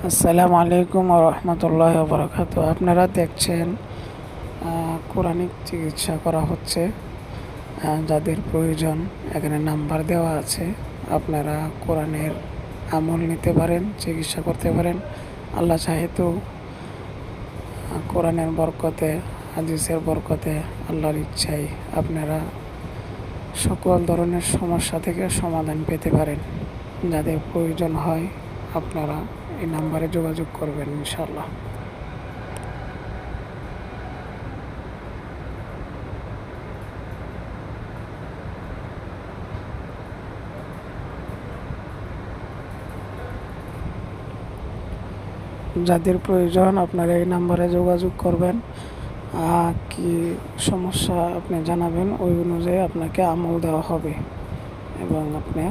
আসসালামু আলাইকুম ওয়া রাহমাতুল্লাহি ওয়া বারাকাতুহু। আপনারা দেখছেন কোরআনিক চিকিৎসা করা হচ্ছে। যাদের প্রয়োজন এখানে নাম্বার দেওয়া আছে, আপনারা কোরআনের আমল নিতে পারেন, চিকিৎসা করতে পারেন। আল্লাহ চাহে তো কোরআনের বরকতে, হাদিসের বরকতে, আল্লাহর ইচ্ছায় আপনারা সকল ধরনের সমস্যা থেকে সমাধান পেতে পারেন। যাদের প্রয়োজন হয় আপনারা এই নাম্বারে যোগাযোগ করবেন ইনশাআল্লাহ। যাদের প্রয়োজন আপনারা এই নাম্বারে যোগাযোগ করবেন। কি সমস্যা আপনি জানাবেন, ওই অনুযায়ী আপনাকে আমল দেওয়া হবে এবং আপনি